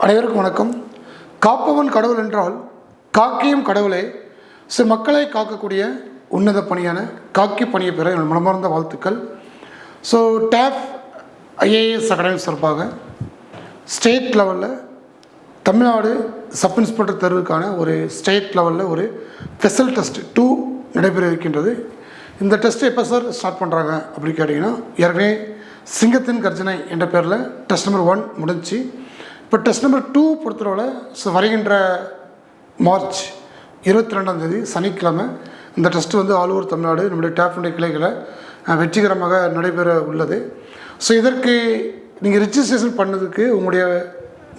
அனைவருக்கும் வணக்கம். காப்பவன் கடவுள் என்றால் காக்கியும் கடவுளே. மக்களை காக்கக்கூடிய உன்னத பணியான காக்கி பணியை பெற என்னோட மனமார்ந்த வாழ்த்துக்கள். டேப் ஐஏஎஸ் அகாடமி சார்பாக ஸ்டேட் லெவலில் தமிழ்நாடு சப் இன்ஸ்பெக்டர் தேர்வுக்கான ஒரு ஸ்டேட் லெவலில் ஒரு ஸ்பெஷல் டெஸ்ட் 2 நடைபெற இருக்கின்றது. இந்த டெஸ்ட்டு எப்போ சார் ஸ்டார்ட் பண்ணுறாங்க அப்படின்னு கேட்டிங்கன்னா, ஏற்கனவே சிங்கத்தின் கர்ஜனை என்ற பேரில் டெஸ்ட் நம்பர் 1 முடிஞ்சு, இப்போ டெஸ்ட் நம்பர் 2 பொறுத்தளவில் வருகின்ற மார்ச் 22ஆம் தேதி சனிக்கிழமை இந்த டெஸ்ட்டு ஆல் ஓவர் தமிழ்நாடு நம்முடைய டேப்னுடைய கிளைகளை வெற்றிகரமாக நடைபெற உள்ளது. இதற்கு நீங்கள் ரிஜிஸ்ட்ரேஷன் பண்ணதுக்கு உங்களுடைய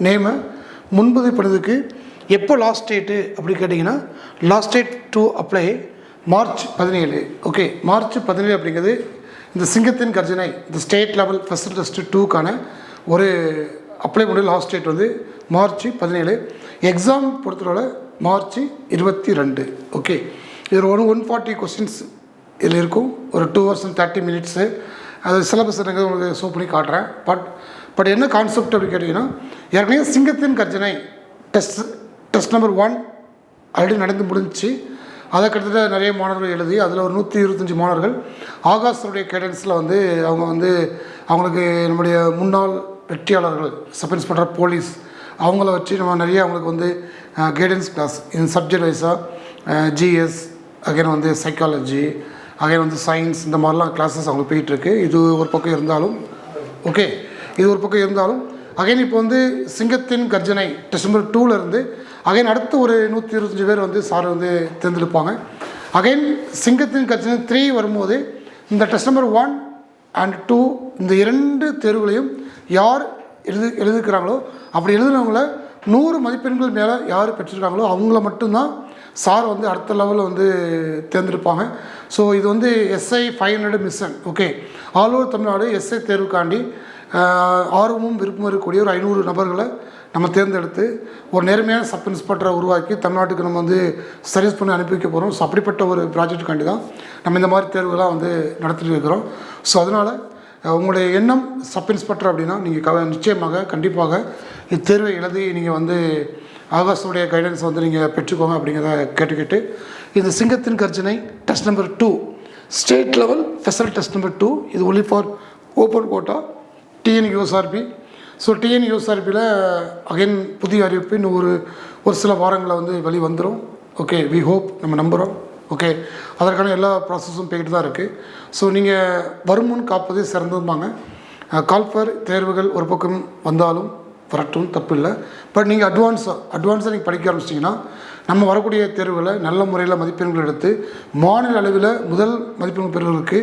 நேமை முன்பதிவு பண்ணதுக்கு எப்போ லாஸ்ட் டேட்டு அப்படி கேட்டிங்கன்னா, last date to apply March 17. Okay, March 17 அப்படிங்கிறது இந்த சிங்கத்தின் கர்ஜனை இந்த ஸ்டேட் லெவல் ஃபஸ்ட் டெஸ்ட்டு 2க்கான ஒரு அப்ளை பண்ண லாஸ்ட் டேட் மார்ச் 17. எக்ஸாம் பொறுத்தவரை மார்ச் 22. ஓகே, இதில் 140 கொஸ்டின்ஸ் இதில் இருக்கும். ஒரு 2 hours and 30 minutes. அது சிலபஸ் எனக்கு உங்களுக்கு ஷோ பண்ணி காட்டுறேன். பட் என்ன கான்செப்ட் அப்படி கேட்டிங்கன்னா, ஏற்கனவே சிங்கத்தின் கர்ஜனை டெஸ்ட் நம்பர் 1 ஆல்ரெடி நடந்து முடிஞ்சிச்சு. அதை கிட்டத்தட்ட நிறைய மாணவர்கள் எழுதி அதில் ஒரு 125 மாணவர்கள் ஆகாஷனுடைய கைடன்ஸில் அவங்க அவங்களுக்கு நம்முடைய முன்னாள் வெற்றியாளர்கள் சப் இன்ஸ்பெக்டர் போலீஸ் அவங்கள வச்சு நம்ம நிறைய அவங்களுக்கு கைடன்ஸ் கிளாஸ் இந்த சப்ஜெக்ட் வைஸாக GS again psychology again science இந்த மாதிரிலாம் கிளாஸஸ் அவங்களுக்கு போயிட்டுருக்கு. இது ஒரு பக்கம் இருந்தாலும் ஓகே, இது ஒரு பக்கம் இருந்தாலும் அகைன் இப்போ சிங்கத்தின் கர்ஜனை டெஸ்ட் நம்பர் 2லேருந்து அகைன் அடுத்து ஒரு 125 பேர் சார் தேர்ந்தெடுப்பாங்க. அகைன் சிங்கத்தின் கர்ஜனை 3 வரும்போது இந்த டெஸ்ட் நம்பர் 1 and 2 இந்த 2 தேர்வுகளையும் யார் எழுதிக்கிறாங்களோ, அப்படி எழுதுனவங்கள 100 மதிப்பெண்கள் மேலே யார் பெற்றிருக்காங்களோ அவங்கள மட்டும்தான் சார் அடுத்த லெவலில் தேர்ந்தெடுப்பாங்க. இது SI 500 mission. Okay, all over Tamil Nadu SI தேர்வுக்காண்டி ஆர்வமும் விருப்பமும் இருக்கக்கூடிய ஒரு 500 நபர்களை நம்ம தேர்ந்தெடுத்து ஒரு நேர்மையான சப் இன்ஸ்பெக்டரை உருவாக்கி தமிழ்நாட்டுக்கு நம்ம சர்வீஸ் பண்ணி அனுப்பி வைக்க போகிறோம். அப்படிப்பட்ட ஒரு ப்ராஜெக்டுக்காண்டி தான் நம்ம இந்த மாதிரி தேர்வுகளாக நடத்திட்டு இருக்கிறோம். அதனால் உங்களுடைய எண்ணம் சப் இன்ஸ்பெக்டர் அப்படின்னா நீங்கள் நிச்சயமாக கண்டிப்பாக இத்தேர்வை எழுதி நீங்கள் ஆகாஷனுடைய கைடன்ஸ் நீங்கள் பெற்றுக்கோங்க அப்படிங்கிறத கேட்டுக்கிட்டு, இந்த சிங்கத்தின் கர்ஜனை test number 2 state level special test number 2 இது only for open quota TNUSRB. டிஎன்யூஎஸ்ஆர்பியில் அகைன் புதிய அறிவிப்பு இன்னும் ஒரு சில வாரங்களில் வெளி வந்துடும். ஓகே, வி ஹோப், நம்ம நம்புகிறோம். ஓகே, அதற்கான எல்லா ப்ராசஸும் போய்கிட்டு தான் இருக்குது. நீங்கள் வருமுன் காப்பதே சிறந்ததுமாங்க. கால்ஃபர் தேர்வுகள் ஒரு பக்கம் வந்தாலும் வரட்டும், தப்பு இல்லை. பட் நீங்கள் அட்வான்ஸாக நீங்கள் படிக்க ஆரம்பிச்சிட்டிங்கன்னா நம்ம வரக்கூடிய தேர்வுகளை நல்ல முறையில் மதிப்பெண்கள் எடுத்து மாநில அளவில் முதல் மதிப்பெண்கள் பெறுவதற்கு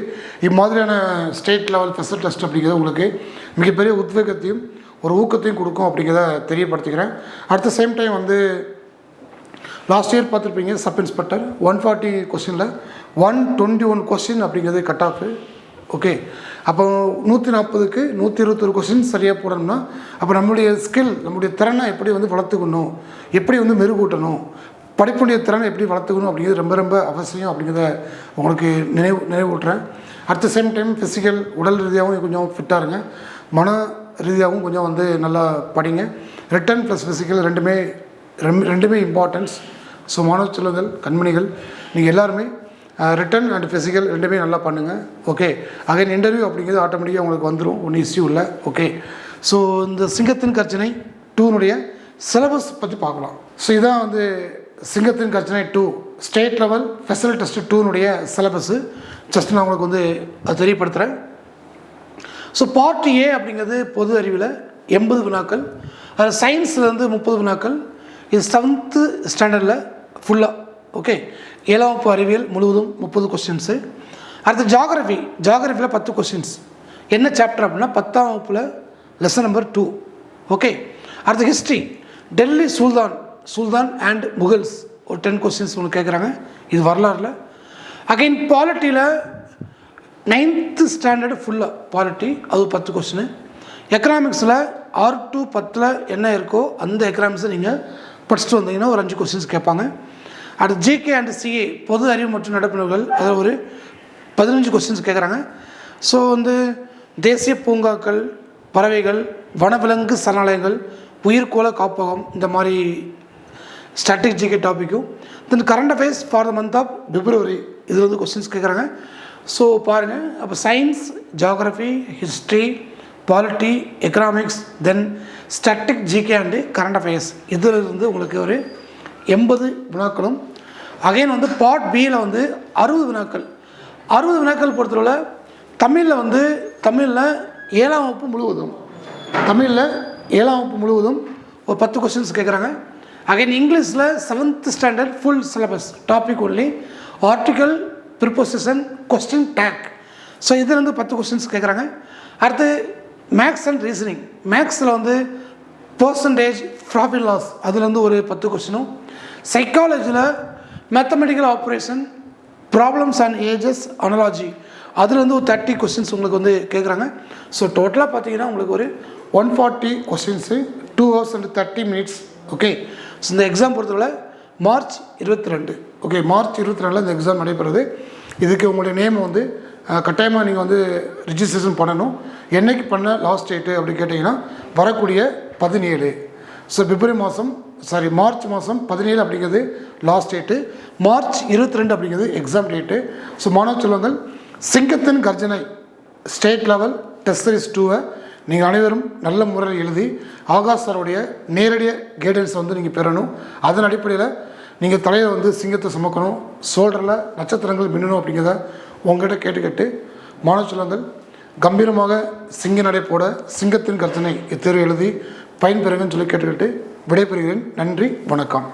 இம்மாதிரியான ஸ்டேட் லெவல் ஸ்பெஷல் டெஸ்ட் அப்படிங்கிறது உங்களுக்கு மிகப்பெரிய உத்வேகத்தையும் ஒரு ஊக்கத்தையும் கொடுக்கும் அப்படிங்கிறத தெரியப்படுத்திக்கிறேன். At the same time last year பார்த்துருப்பீங்க சப் இன்ஸ்பெக்டர் 140 கொஸ்டினில் 121 கொஸ்டின் அப்படிங்கிறது கட் ஆஃபு. ஓகே, அப்போ 140க்கு 121 கொஸ்டின் சரியாக போடணும்னா அப்போ நம்மளுடைய ஸ்கில், நம்முடைய திறனை எப்படி வளர்த்துக்கணும், எப்படி மெருகூட்டணும், படிப்புடைய திறனை எப்படி வளர்த்துக்கணும் அப்படிங்கிறது ரொம்ப ரொம்ப அவசியம் அப்படிங்கிறத உங்களுக்கு நினைவூட்டுறேன். At the same time physical உடல் ரீதியாகவும் கொஞ்சம் ஃபிட்டாக இருங்க, மன ரீதியாகவும் கொஞ்சம் நல்லா படிங்க. ரிட்டன் ப்ளஸ் ஃபிசிக்கல் ரெண்டுமே இம்பார்ட்டன்ஸ். மாணவ செல்வங்கள் கண்மணிகள் நீங்கள் எல்லாருமே ரிட்டன் அண்ட் ஃபிசிக்கல் ரெண்டுமே நல்லா பண்ணுங்கள். ஓகே, அகைன் இன்டர்வியூ அப்படிங்கிறது ஆட்டோமேட்டிக்காக உங்களுக்கு வந்துடும், ஒன்றும் இஷ்யூ இல்லை. ஓகே, இந்த சிங்கத்தின் கர்ஜனை 2னுடைய சிலபஸ் பற்றி பார்க்கலாம். இதான் சிங்கத்தின் கர்ஜனை 2 ஸ்டேட் லெவல் ஸ்பெஷல் டெஸ்ட் 2னுடைய சிலபஸ்ஸு ஜஸ்ட் நான் உங்களுக்கு அது தெரியப்படுத்துகிறேன். பார்ட் ஏ அப்படிங்கிறது பொது அறிவில் 80 வினாக்கள், அதில் சயின்ஸ்லேருந்து 30 வினாக்கள். இது 7th ஸ்டாண்டர்டில் ஃபுல்லாக. ஓகே, 7ஆம் வகுப்பு அறிவியல் முழுவதும் 30 கொஸ்டின்ஸு. அடுத்து ஜாகிரஃபியில் 10 கொஸ்டின்ஸ். என்ன சாப்டர் அப்படின்னா 10ஆம் வகுப்பில் லெசன் நம்பர் 2. ஓகே, அடுத்து history Delhi Sultan and Mughals ஒரு 10 கொஸ்டின்ஸ் ஒன்று கேட்குறாங்க, இது வரலாறுல. அகைன் பாலிட்டியில் 9th ஸ்டாண்டர்டு ஃபுல்லாக பாலிட்டி, அது 10 கொஸ்டின். எக்கனாமிக்ஸில் 6 to 10 என்ன இருக்கோ அந்த எக்கனாமிக்ஸை நீங்கள் படிச்சுட்டு வந்தீங்கன்னா ஒரு 5 கொஸ்டின்ஸ் கேட்பாங்க. அடுத்து ஜிகே அண்ட் சிஏ பொது அறிவு மற்றும் நடப்புகள், அதில் ஒரு 15 கொஸ்டின்ஸ் கேட்குறாங்க. தேசிய பூங்காக்கள், பறவைகள், வனவிலங்கு சரணாலயங்கள், உயிர்கோள காப்பகம், இந்த மாதிரி ஸ்டாட்டிக் ஜிகே டாப்பிக்கும். Then current affairs for the month of February, இதில் வந்து கொஸ்டின்ஸ் கேட்குறாங்க. ஸோ பாருங்கள், அப்போ science, geography, history, polity, economics, then static GK and current affairs, இதில் இருந்து உங்களுக்கு ஒரு 80 வினாக்களும், அகைன் வந்து பார்ட் பியில் வந்து 60 வினாக்கள். 60 வினாக்கள் பொறுத்தவரை தமிழில் வந்து தமிழில் 7ஆம் வகுப்பு முழுவதும், தமிழில் 7ஆம் வகுப்பு முழுவதும் ஒரு 10 கொஸ்டின்ஸ் கேட்குறாங்க. அகைன் இங்கிலீஷில் 7th standard full syllabus, topic only, article, preposition, question take. So இதுலேருந்து 10 கொஸ்டின்ஸ் கேட்குறாங்க. அடுத்து மேக்ஸ் அண்ட் ரீசனிங், மேக்ஸில் வந்து பர்சன்டேஜ், ப்ராஃபிட் லாஸ், அதுலேருந்து ஒரு 10 கொஸ்டினும், சைக்காலஜியில் mathematical operation, problems and ages, analogy, அதுலேருந்து ஒரு 30 கொஸ்டின்ஸ் உங்களுக்கு வந்து கேட்குறாங்க. ஸோ டோட்டலாக பார்த்தீங்கன்னா உங்களுக்கு ஒரு 140 questions, 2 hours and 30 minutes. Okay, so இந்த எக்ஸாம் பொறுத்தவரை மார்ச் 22, ஓகே, மார்ச் 22 இந்த எக்ஸாம் நடைபெறுது. இதுக்கு உங்களுடைய நேம் வந்து கட்டாயமாக நீங்கள் வந்து ரிஜிஸ்ட்ரேஷன் பண்ணணும். என்றைக்கு பண்ண லாஸ்ட் டேட்டு அப்படி கேட்டிங்கன்னா வரக்கூடிய 17. ஸோ பிப்ரவரி மாதம் மார்ச் மாதம் 17 அப்படிங்கிறது லாஸ்ட் டேட்டு, மார்ச் 22 அப்படிங்கிறது எக்ஸாம் டேட்டு. ஸோ மாணவ செல்வங்கள், சிங்கத்தின் கர்ஜனை ஸ்டேட் லெவல் டெஸ்ட் சீரிஸ் 2 நீங்கள் அனைவரும் நல்ல முறையில் எழுதி ஆகாஷ் சாருடைய நேரடிய கைடன்ஸ் வந்து நீங்கள் பெறணும். அதன் அடிப்படையில் நீங்கள் தலையில் வந்து சிங்கத்தை சுமக்கணும், ஷோல்டரில் நட்சத்திரங்கள் மின்னணும் அப்படிங்கிறத உங்கள்கிட்ட கேட்டுக்கிட்டு மாணவ செல்வங்கள் கம்பீரமாக சிங்க நடை போட சிங்கத்தின் கர்ஜனை இத்தேர்வு எழுதி பயன்பெறுங்கன்னு சொல்லி கேட்டுக்கிட்டு விடைபெறுகிறேன். நன்றி, வணக்கம்.